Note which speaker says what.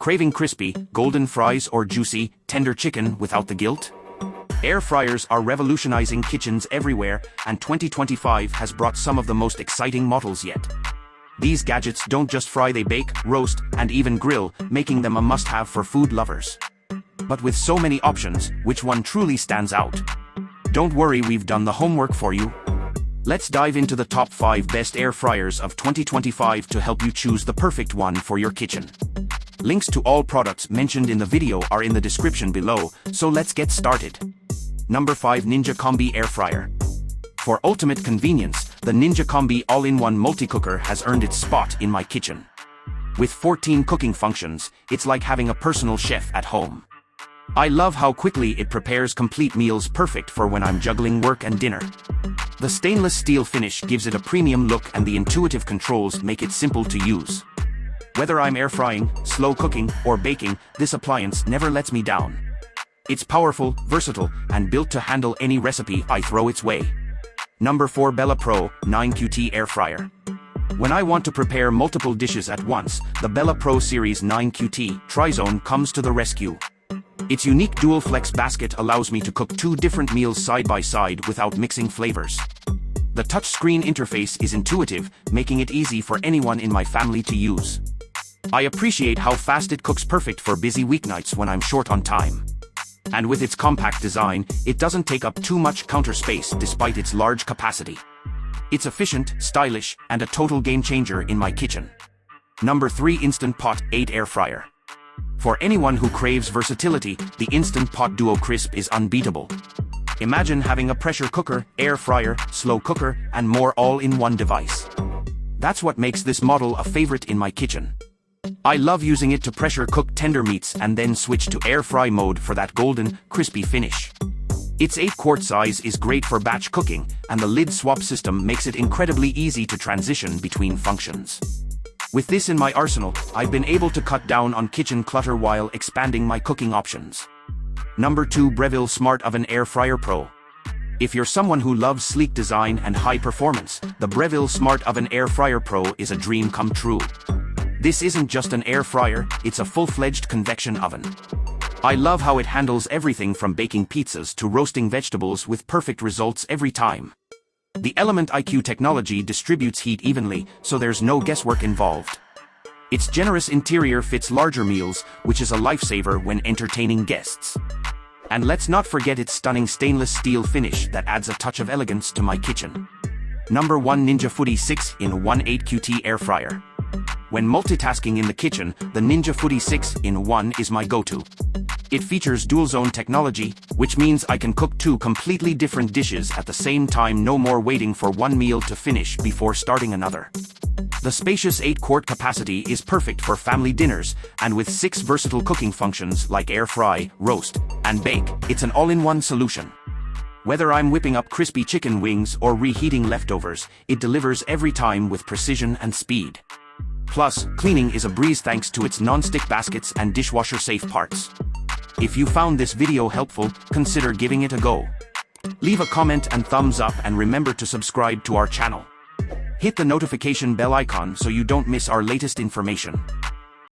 Speaker 1: Craving crispy, golden fries or juicy, tender chicken without the guilt? Air fryers are revolutionizing kitchens everywhere, and 2025 has brought some of the most exciting models yet. These gadgets don't just fry, they bake, roast, and even grill, making them a must-have for food lovers. But with so many options, which one truly stands out? Don't worry, we've done the homework for you. Let's dive into the top 5 best air fryers of 2025 to help you choose the perfect one for your kitchen. Links to all products mentioned in the video are in the description below, so let's get started. Number 5, Ninja Combi Air Fryer. For ultimate convenience, the Ninja Combi all-in-one multi-cooker has earned its spot in my kitchen. With 14 cooking functions, it's like having a personal chef at home. I love how quickly it prepares complete meals, perfect for when I'm juggling work and dinner. The stainless steel finish gives it a premium look, and the intuitive controls make it simple to use. Whether I'm air frying, slow cooking, or baking, this appliance never lets me down. It's powerful, versatile, and built to handle any recipe I throw its way. Number 4, Bella Pro 9QT Air Fryer. When I want to prepare multiple dishes at once, the Bella Pro Series 9QT Tri-Zone comes to the rescue. Its unique dual flex basket allows me to cook 2 different meals side by side without mixing flavors. The touchscreen interface is intuitive, making it easy for anyone in my family to use. I appreciate how fast it cooks, perfect for busy weeknights when I'm short on time. And with its compact design, it doesn't take up too much counter space despite its large capacity. It's efficient, stylish, and a total game changer in my kitchen. Number 3, Instant Pot 8 Air Fryer. For anyone who craves versatility, the Instant Pot Duo Crisp is unbeatable. Imagine having a pressure cooker, air fryer, slow cooker, and more all in one device. That's what makes this model a favorite in my kitchen. I love using it to pressure cook tender meats and then switch to air fry mode for that golden, crispy finish. Its 8-quart size is great for batch cooking, and the lid swap system makes it incredibly easy to transition between functions. With this in my arsenal, I've been able to cut down on kitchen clutter while expanding my cooking options. Number 2, Breville Smart Oven Air Fryer Pro. If you're someone who loves sleek design and high performance, the Breville Smart Oven Air Fryer Pro is a dream come true. This isn't just an air fryer, it's a full-fledged convection oven. I love how it handles everything from baking pizzas to roasting vegetables with perfect results every time. The Element IQ technology distributes heat evenly, so there's no guesswork involved. Its generous interior fits larger meals, which is a lifesaver when entertaining guests. And let's not forget its stunning stainless steel finish that adds a touch of elegance to my kitchen. Number 1, Ninja Foodi 6-in-1 8QT Air Fryer. When multitasking in the kitchen, the Ninja Foodi 6-in-1 is my go-to. It features dual-zone technology, which means I can cook 2 completely different dishes at the same time, no more waiting for one meal to finish before starting another. The spacious 8-quart capacity is perfect for family dinners, and with 6 versatile cooking functions like air fry, roast, and bake, it's an all-in-one solution. Whether I'm whipping up crispy chicken wings or reheating leftovers, it delivers every time with precision and speed. Plus, cleaning is a breeze thanks to its non-stick baskets and dishwasher-safe parts. If you found this video helpful, consider giving it a go. Leave a comment and thumbs up, and remember to subscribe to our channel. Hit the notification bell icon so you don't miss our latest information.